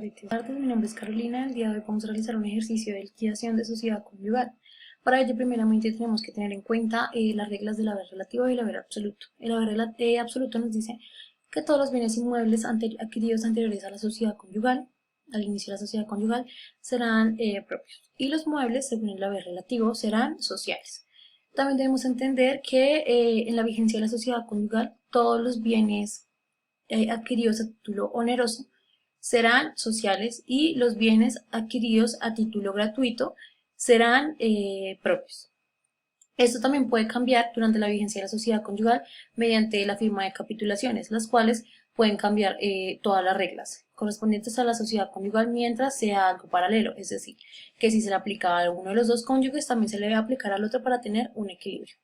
Buenas tardes, mi nombre es Carolina. El día de hoy vamos a realizar un ejercicio de liquidación de sociedad conyugal. Para ello, primeramente, tenemos que tener en cuenta las reglas del haber relativo y el haber absoluto. El haber absoluto nos dice que todos los bienes inmuebles adquiridos anteriores a la sociedad conyugal, al inicio de la sociedad conyugal, serán propios. Y los muebles, según el haber relativo, serán sociales. También debemos entender que en la vigencia de la sociedad conyugal, todos los bienes adquiridos a título oneroso serán sociales y los bienes adquiridos a título gratuito serán propios. Esto también puede cambiar durante la vigencia de la sociedad conyugal mediante la firma de capitulaciones, las cuales pueden cambiar todas las reglas correspondientes a la sociedad conyugal mientras sea algo paralelo, es decir, que si se le aplica a alguno de los dos cónyuges, también se le debe aplicar al otro para tener un equilibrio.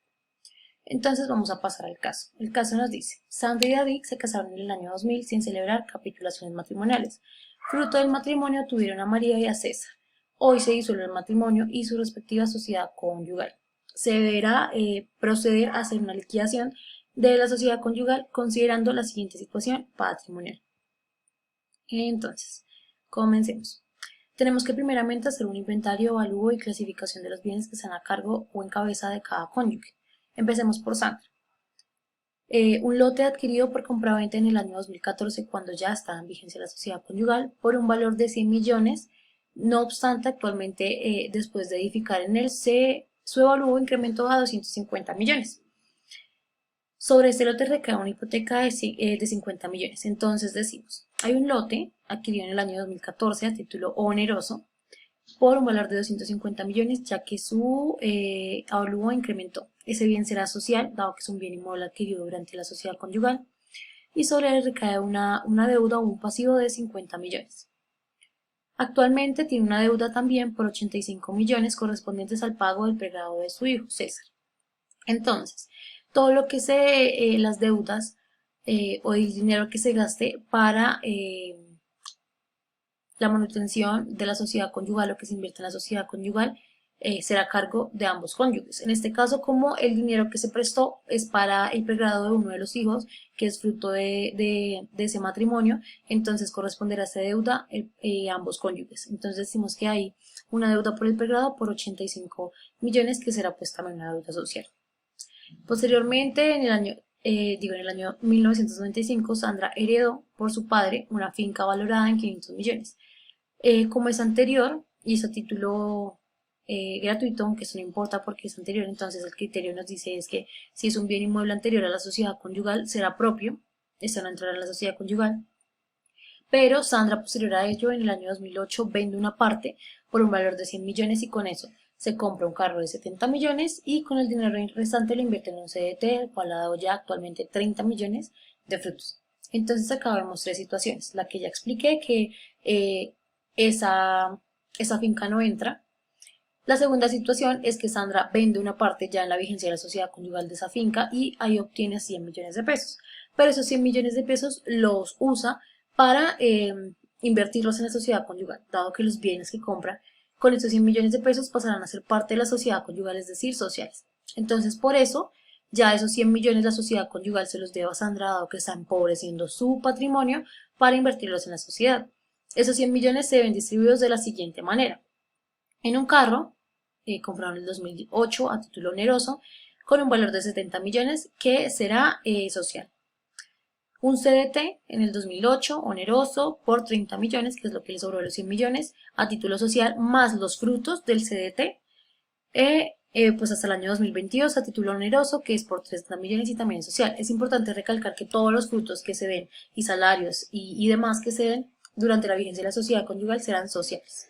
Entonces vamos a pasar al caso. El caso nos dice, Sandra y David se casaron en el año 2000 sin celebrar capitulaciones matrimoniales. Fruto del matrimonio tuvieron a María y a César. Hoy se disuelve el matrimonio y su respectiva sociedad conyugal. Se deberá proceder a hacer una liquidación de la sociedad conyugal considerando la siguiente situación patrimonial. Entonces, comencemos. Tenemos que primeramente hacer un inventario, evalúo y clasificación de los bienes que están a cargo o en cabeza de cada cónyuge. Empecemos por Sandra. Un lote adquirido por compraventa en el año 2014 cuando ya estaba en vigencia la sociedad conyugal por un valor de 100 millones. No obstante, actualmente después de edificar en él, su evalúo incrementó a 250 millones. Sobre este lote recae una hipoteca de 50 millones. Entonces decimos, hay un lote adquirido en el año 2014 a título oneroso por un valor de 250 millones, ya que su avalúo incrementó. Ese bien será social, dado que es un bien inmueble adquirido durante la sociedad conyugal, y sobre él recae una deuda o un pasivo de 50 millones. Actualmente tiene una deuda también por 85 millones correspondientes al pago del pregrado de su hijo, César. Entonces, todo lo que las deudas o el dinero que se gaste para la manutención de la sociedad conyugal, lo que se invierte en la sociedad conyugal, será a cargo de ambos cónyuges. En este caso, como el dinero que se prestó es para el pregrado de uno de los hijos, que es fruto de ese matrimonio, entonces corresponderá a esa deuda a ambos cónyuges. Entonces decimos que hay una deuda por el pregrado por 85 millones, que será pues también una deuda social. Posteriormente, en el año 1995, Sandra heredó por su padre una finca valorada en 500 millones. Como es anterior y es a título gratuito, aunque eso no importa porque es anterior, entonces el criterio nos dice es que si es un bien inmueble anterior a la sociedad conyugal será propio, esto no entrará en la sociedad conyugal. Pero Sandra, posterior a ello, en el año 2008 vende una parte por un valor de 100 millones y con eso se compra un carro de 70 millones y con el dinero restante lo invierte en un CDT, el cual ha dado ya actualmente 30 millones de frutos. Entonces acá vemos tres situaciones. La que ya expliqué, que esa finca no entra. La segunda situación es que Sandra vende una parte ya en la vigencia de la sociedad conyugal de esa finca y ahí obtiene 100 millones de pesos. Pero esos 100 millones de pesos los usa para invertirlos en la sociedad conyugal, dado que los bienes que compra con estos 100 millones de pesos pasarán a ser parte de la sociedad conyugal, es decir, sociales. Entonces, por eso, ya esos 100 millones la sociedad conyugal se los debe a Sandra, dado que está empobreciendo su patrimonio para invertirlos en la sociedad. Esos 100 millones se ven distribuidos de la siguiente manera. En un carro, compraron en el 2008 a título oneroso, con un valor de 70 millones, que será social. Un CDT en el 2008, oneroso, por 30 millones, que es lo que le sobró de los 100 millones, a título social, más los frutos del CDT, pues hasta el año 2022 a título oneroso, que es por 30 millones y también social. Es importante recalcar que todos los frutos que se den y salarios y demás que se den durante la vigencia de la sociedad conyugal serán sociales.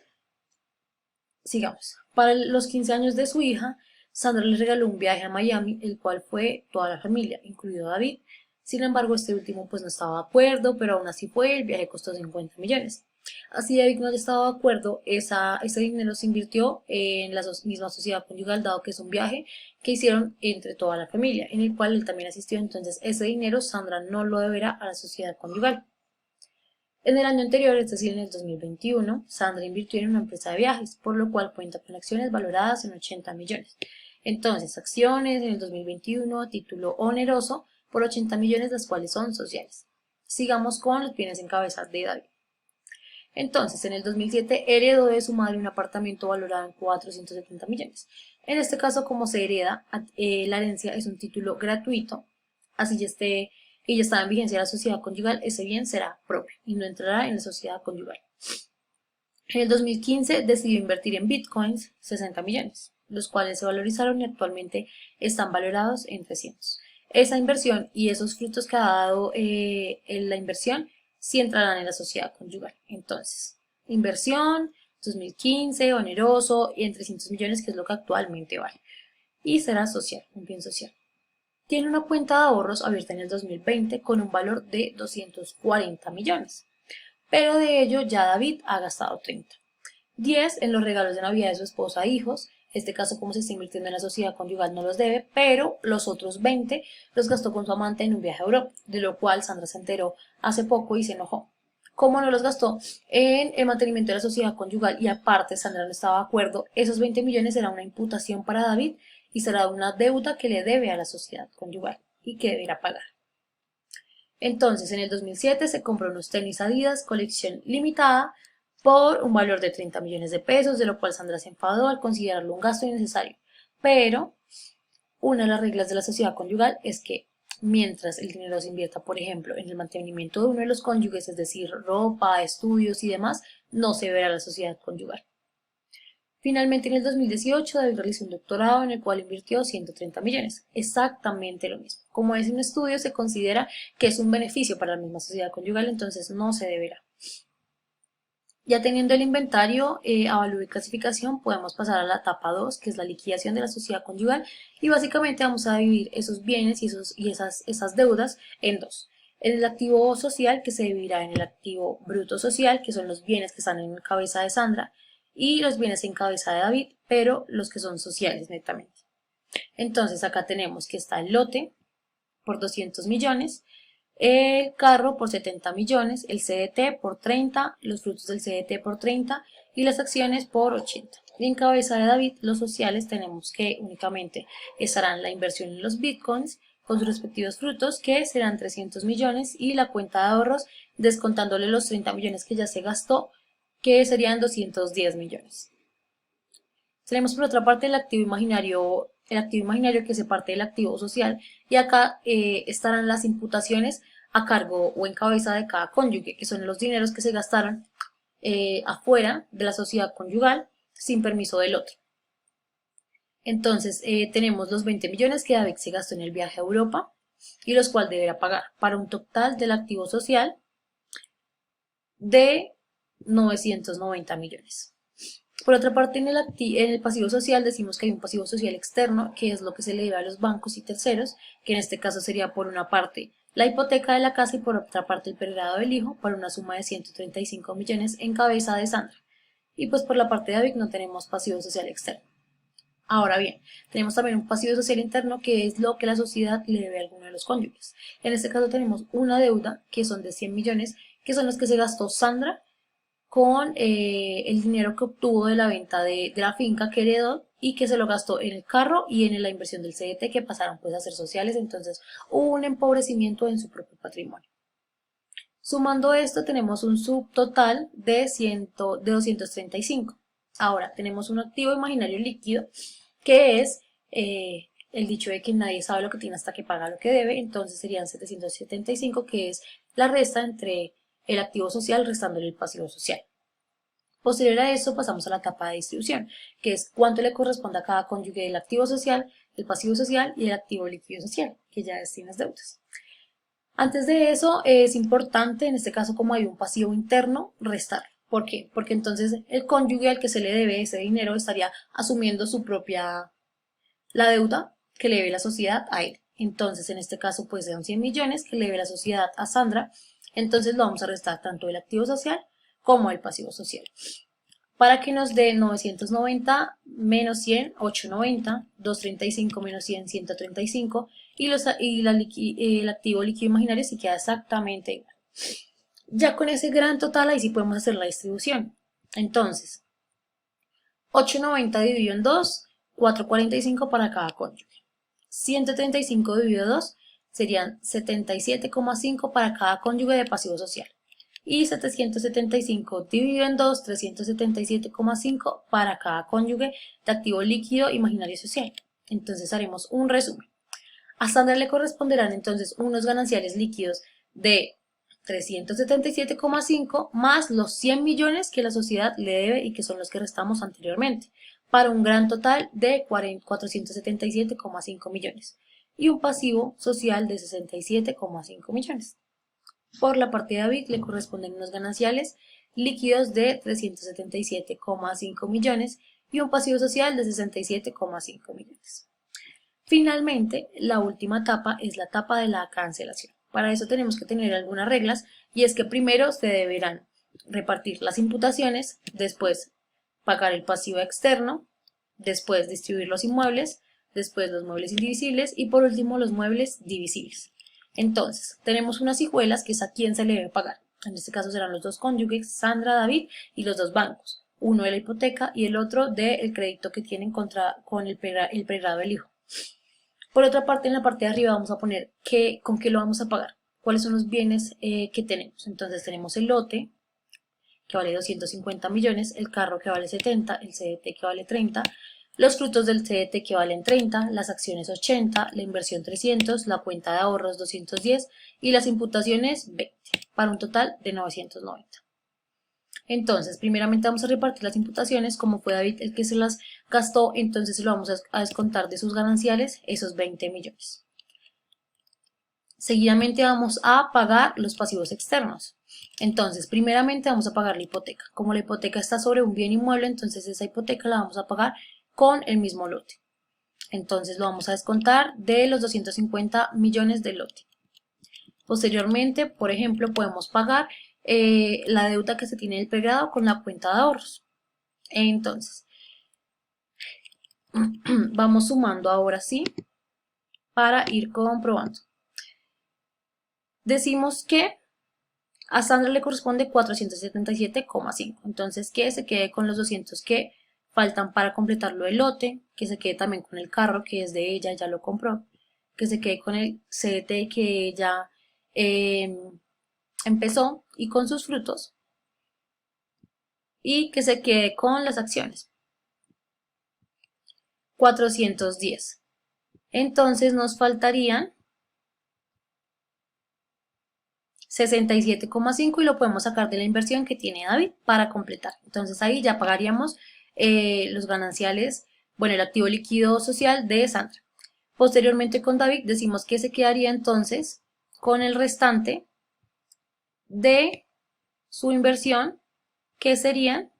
Sigamos. Para los 15 años de su hija, Sandra le regaló un viaje a Miami, el cual fue toda la familia, incluido David. Sin embargo, este último pues no estaba de acuerdo, pero aún así fue, el viaje costó 50 millones. Así David no haya estado de acuerdo, ese dinero se invirtió en la misma sociedad conyugal, dado que es un viaje que hicieron entre toda la familia, en el cual él también asistió, entonces ese dinero Sandra no lo deberá a la sociedad conyugal. En el año anterior, es decir, en el 2021, Sandra invirtió en una empresa de viajes, por lo cual cuenta con acciones valoradas en 80 millones. Entonces, acciones en el 2021 a título oneroso por 80 millones, las cuales son sociales. Sigamos con los bienes en cabeza de David. Entonces, en el 2007 heredó de su madre un apartamento valorado en 470 millones. En este caso, como se hereda, la herencia es un título gratuito, así ya está en vigencia la sociedad conyugal, ese bien será propio y no entrará en la sociedad conyugal. En el 2015 decidió invertir en bitcoins 60 millones, los cuales se valorizaron y actualmente están valorados en 300. Esa inversión y esos frutos que ha dado en la inversión sí entrarán en la sociedad conyugal. Entonces, inversión 2015, oneroso y en 300 millones, que es lo que actualmente vale. Y será social, un bien social. Tiene una cuenta de ahorros abierta en el 2020 con un valor de 240 millones. Pero de ello ya David ha gastado 30. 10 en los regalos de Navidad de su esposa e hijos. Este caso, como se está invirtiendo en la sociedad conyugal, no los debe, pero los otros 20 los gastó con su amante en un viaje a Europa, de lo cual Sandra se enteró hace poco y se enojó. ¿Cómo no los gastó? En el mantenimiento de la sociedad conyugal y aparte Sandra no estaba de acuerdo, esos 20 millones será una imputación para David y será una deuda que le debe a la sociedad conyugal y que deberá pagar. Entonces, en el 2007 se compró unos tenis Adidas colección limitada por un valor de 30 millones de pesos, de lo cual Sandra se enfadó al considerarlo un gasto innecesario. Pero una de las reglas de la sociedad conyugal es que mientras el dinero se invierta, por ejemplo, en el mantenimiento de uno de los cónyuges, es decir, ropa, estudios y demás, no se verá la sociedad conyugal. Finalmente, en el 2018, David realizó un doctorado en el cual invirtió 130 millones, exactamente lo mismo. Como es un estudio, se considera que es un beneficio para la misma sociedad conyugal, entonces no se deberá. Ya teniendo el inventario, avalúo y clasificación, podemos pasar a la etapa 2, que es la liquidación de la sociedad conyugal, y básicamente vamos a dividir esos bienes y esas deudas en dos. En el activo social, que se dividirá en el activo bruto social, que son los bienes que están en cabeza de Sandra, y los bienes en cabeza de David, pero los que son sociales netamente. Entonces acá tenemos que está el lote por 200 millones, el carro por 70 millones, el CDT por 30, los frutos del CDT por 30 y las acciones por 80. Y en cabeza de David, los sociales tenemos que únicamente estarán la inversión en los bitcoins con sus respectivos frutos, que serán 300 millones, y la cuenta de ahorros descontándole los 30 millones que ya se gastó, que serían 210 millones. Tenemos por otra parte el activo imaginario que se parte del activo social, y acá estarán las imputaciones a cargo o en cabeza de cada cónyuge, que son los dineros que se gastaron afuera de la sociedad conyugal sin permiso del otro. Entonces tenemos los 20 millones que David se gastó en el viaje a Europa y los cuales deberá pagar, para un total del activo social de 990 millones. Por otra parte, en el pasivo social decimos que hay un pasivo social externo, que es lo que se le debe a los bancos y terceros, que en este caso sería por una parte la hipoteca de la casa y por otra parte el periodo del hijo, para una suma de 135 millones en cabeza de Sandra. Y pues por la parte de David no tenemos pasivo social externo. Ahora bien, tenemos también un pasivo social interno, que es lo que la sociedad le debe a alguno de los cónyuges. En este caso tenemos una deuda que son de 100 millones, que son los que se gastó Sandra con el dinero que obtuvo de la venta de la finca que heredó y que se lo gastó en el carro y en la inversión del CDT, que pasaron pues a ser sociales. Entonces hubo un empobrecimiento en su propio patrimonio. Sumando esto tenemos un subtotal de 235. Ahora tenemos un activo imaginario líquido, que es el dicho de que nadie sabe lo que tiene hasta que paga lo que debe. Entonces serían 775, que es la resta entre el activo social restándole el pasivo social. Posterior a eso pasamos a la etapa de distribución, que es cuánto le corresponde a cada cónyuge del activo social, el pasivo social y el activo líquido social, que ya destina las deudas. Antes de eso es importante, en este caso como hay un pasivo interno, restar. ¿Por qué? Porque entonces el cónyuge al que se le debe ese dinero estaría asumiendo la deuda que le debe la sociedad a él. Entonces en este caso pues son 100 millones que le debe la sociedad a Sandra. Entonces lo vamos a restar tanto del activo social como del pasivo social, para que nos dé 990 menos 100, 890, 235 menos 100, 135, y el activo líquido imaginario sí queda exactamente igual. Ya con ese gran total, ahí sí podemos hacer la distribución. Entonces, 890 dividido en 2, 445 para cada cónyuge. 135 dividido 2 serían 77,5 para cada cónyuge de pasivo social. y 775 dividido en 2, 377,5 para cada cónyuge de activo líquido imaginario social. Entonces haremos un resumen. A Sandra le corresponderán entonces unos gananciales líquidos de 377,5 más los 100 millones que la sociedad le debe y que son los que restamos anteriormente, para un gran total de 477,5 millones y un pasivo social de 67,5 millones. Por la parte de David le corresponden unos gananciales líquidos de 377,5 millones y un pasivo social de 67,5 millones. Finalmente, la última etapa es la etapa de la cancelación. Para eso tenemos que tener algunas reglas y es que primero se deberán repartir las imputaciones, después pagar el pasivo externo, después distribuir los inmuebles, después los muebles indivisibles y por último los muebles divisibles. Entonces, tenemos unas hijuelas que es a quien se le debe pagar. En este caso serán los dos cónyuges, Sandra, David y los dos bancos. Uno de la hipoteca y el otro del crédito que tienen con el pregrado del hijo. Por otra parte, en la parte de arriba vamos a poner con qué lo vamos a pagar, cuáles son los bienes que tenemos. Entonces tenemos el lote, que vale 250 millones, el carro que vale 70, el CDT que vale 30, los frutos del CDT que valen 30, las acciones 80, la inversión 300, la cuenta de ahorros 210 y las imputaciones 20, para un total de 990. Entonces, primeramente vamos a repartir las imputaciones, como fue David el que se las gastó, entonces se lo vamos a descontar de sus gananciales, esos 20 millones. Seguidamente vamos a pagar los pasivos externos. Entonces, primeramente vamos a pagar la hipoteca. Como la hipoteca está sobre un bien inmueble, entonces esa hipoteca la vamos a pagar con el mismo lote. Entonces lo vamos a descontar de los 250 millones del lote. Posteriormente, por ejemplo, podemos pagar la deuda que se tiene del pregrado con la cuenta de ahorros. Entonces, vamos sumando ahora sí para ir comprobando. Decimos que a Sandra le corresponde 477,5. Entonces, que se quede con los 200 que faltan para completarlo del lote, que se quede también con el carro que es de ella, ya lo compró, que se quede con el CDT que ella empezó y con sus frutos, y que se quede con las acciones. 410. Entonces nos faltarían 67,5 y lo podemos sacar de la inversión que tiene David para completar. Entonces ahí ya pagaríamos los gananciales, bueno, el activo líquido social de Sandra. Posteriormente con David decimos que se quedaría entonces con el restante de su inversión, que serían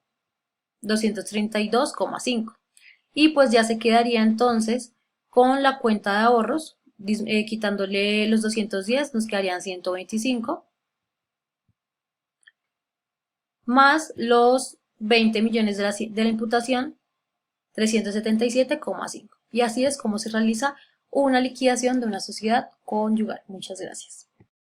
232,5. Y pues ya se quedaría entonces con la cuenta de ahorros, quitándole los 210 nos quedarían 125, más los 20 millones de la imputación, 377,5. Y así es como se realiza una liquidación de una sociedad conyugal. Muchas gracias.